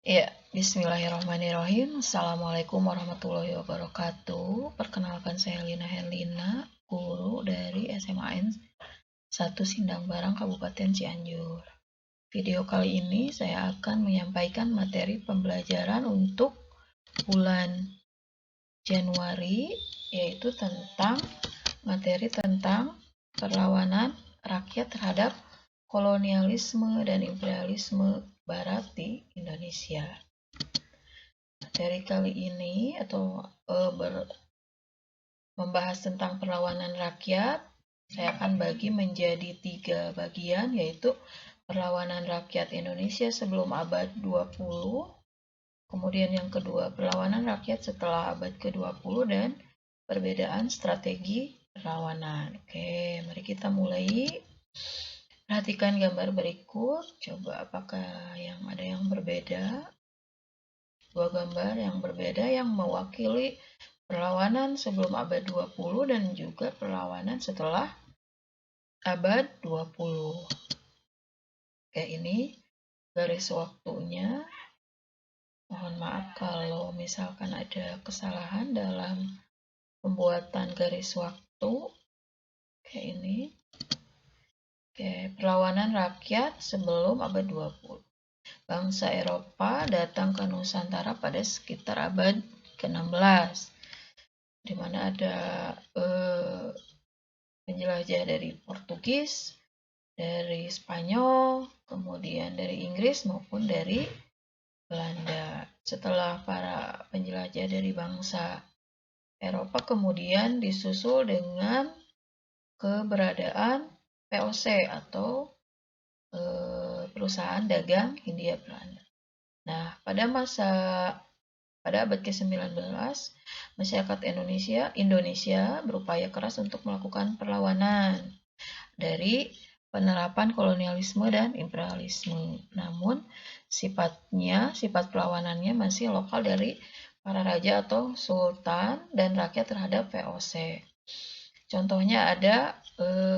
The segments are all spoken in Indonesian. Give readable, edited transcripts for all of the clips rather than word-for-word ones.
Ya, bismillahirrahmanirrahim. Assalamualaikum warahmatullahi wabarakatuh. Perkenalkan saya Lina Herlina, guru dari SMAN 1 Sindang Barang Kabupaten Cianjur. Video kali ini saya akan menyampaikan materi pembelajaran untuk bulan Januari, yaitu materi tentang perlawanan rakyat terhadap kolonialisme dan imperialisme Barat di Indonesia. Materi kali ini membahas tentang perlawanan rakyat. Saya akan bagi menjadi 3 bagian, yaitu perlawanan rakyat Indonesia sebelum abad 20, kemudian yang kedua perlawanan rakyat setelah abad ke-20, dan perbedaan strategi perlawanan. Oke, mari kita mulai. Perhatikan gambar berikut, coba apakah ada yang berbeda. Dua gambar yang berbeda yang mewakili perlawanan sebelum abad 20 dan juga perlawanan setelah abad 20. Oke, ini garis waktunya. Mohon maaf kalau misalkan ada kesalahan dalam pembuatan garis waktu. Oke, ini. Oke, perlawanan rakyat sebelum abad 20. Bangsa Eropa datang ke Nusantara pada sekitar abad ke-16, di mana ada penjelajah dari Portugis, dari Spanyol, kemudian dari Inggris maupun dari Belanda. Setelah para penjelajah dari bangsa Eropa kemudian disusul dengan keberadaan VOC atau perusahaan dagang Hindia Belanda. Nah, pada abad ke-19, masyarakat Indonesia berupaya keras untuk melakukan perlawanan dari penerapan kolonialisme dan imperialisme. Namun, sifat perlawanannya masih lokal dari para raja atau sultan dan rakyat terhadap VOC. Contohnya ada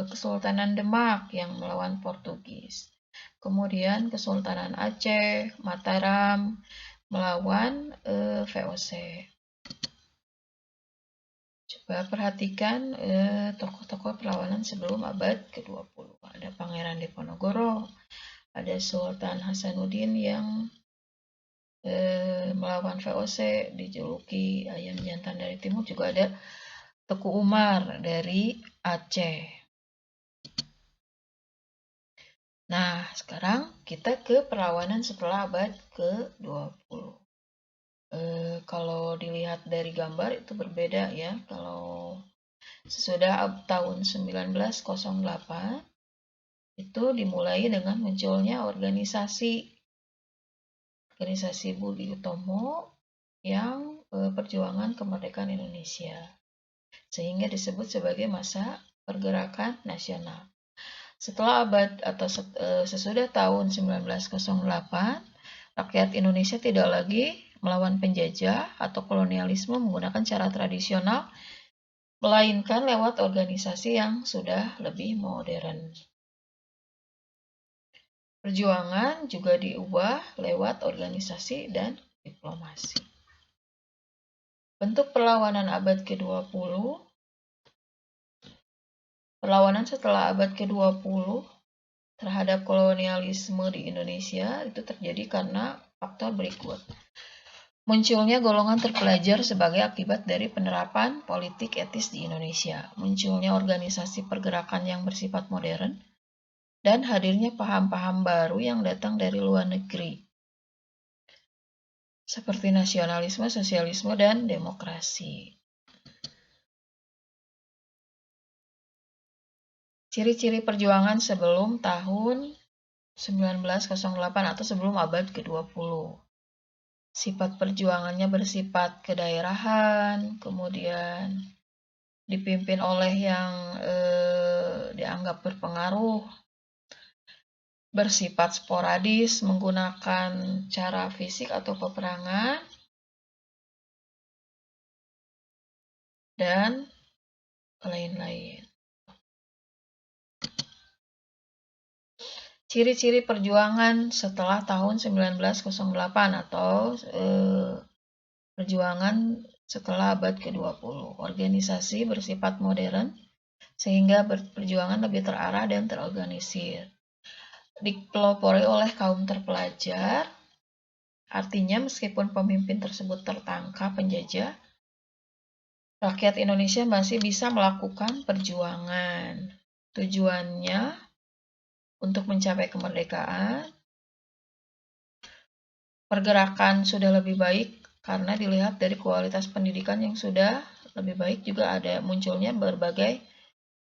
Kesultanan Demak yang melawan Portugis. Kemudian Kesultanan Aceh, Mataram melawan VOC. Coba perhatikan tokoh-tokoh perlawanan sebelum abad ke-20. Ada Pangeran Diponegoro, ada Sultan Hasanuddin yang melawan VOC, dijuluki ayam jantan dari timur. Juga ada Teku Umar dari Aceh. Nah, sekarang kita ke perlawanan setelah abad ke-20. Kalau dilihat dari gambar itu berbeda ya. Kalau sesudah tahun 1908 itu dimulai dengan munculnya organisasi Budi Utomo yang perjuangan kemerdekaan Indonesia, sehingga disebut sebagai masa pergerakan nasional. Setelah sesudah tahun 1908, rakyat Indonesia tidak lagi melawan penjajah atau kolonialisme menggunakan cara tradisional, melainkan lewat organisasi yang sudah lebih modern. Perjuangan juga diubah lewat organisasi dan diplomasi. Bentuk perlawanan abad ke-20. Perlawanan setelah abad ke-20 terhadap kolonialisme di Indonesia itu terjadi karena faktor berikut. Munculnya golongan terpelajar sebagai akibat dari penerapan politik etis di Indonesia. Munculnya organisasi pergerakan yang bersifat modern, dan hadirnya paham-paham baru yang datang dari luar negeri, seperti nasionalisme, sosialisme, dan demokrasi. Ciri-ciri perjuangan sebelum tahun 1908 atau sebelum abad ke-20. Sifat perjuangannya bersifat kedaerahan, kemudian dipimpin oleh yang dianggap berpengaruh, bersifat sporadis, menggunakan cara fisik atau peperangan, dan lain-lain. Ciri-ciri perjuangan setelah tahun 1908 atau perjuangan setelah abad ke-20. Organisasi bersifat modern sehingga perjuangan lebih terarah dan terorganisir. Dipelopori oleh kaum terpelajar, artinya meskipun pemimpin tersebut tertangkap penjajah, rakyat Indonesia masih bisa melakukan perjuangan. Tujuannya untuk mencapai kemerdekaan. Pergerakan sudah lebih baik karena dilihat dari kualitas pendidikan yang sudah lebih baik, juga ada munculnya berbagai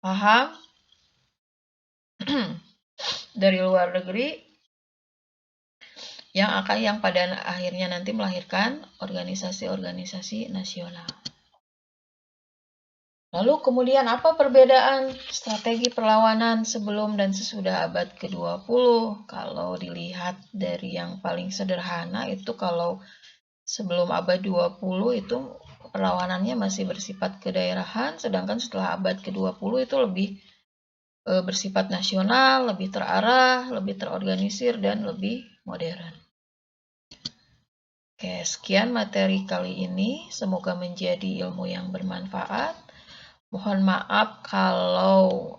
paham dari luar negeri yang pada akhirnya nanti melahirkan organisasi-organisasi nasional. Lalu kemudian apa perbedaan strategi perlawanan sebelum dan sesudah abad ke-20? Kalau dilihat dari yang paling sederhana itu, kalau sebelum abad 20 itu perlawanannya masih bersifat kedaerahan, sedangkan setelah abad ke-20 itu lebih bersifat nasional, lebih terarah, lebih terorganisir, dan lebih modern. Oke, sekian materi kali ini. Semoga menjadi ilmu yang bermanfaat. Mohon maaf kalau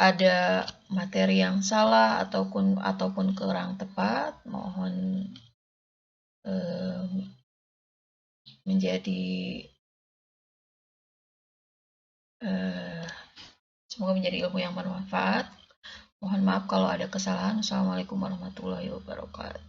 ada materi yang salah ataupun kurang tepat. Mohon semoga menjadi ilmu yang bermanfaat. Mohon maaf kalau ada kesalahan. Assalamualaikum warahmatullahi wabarakatuh.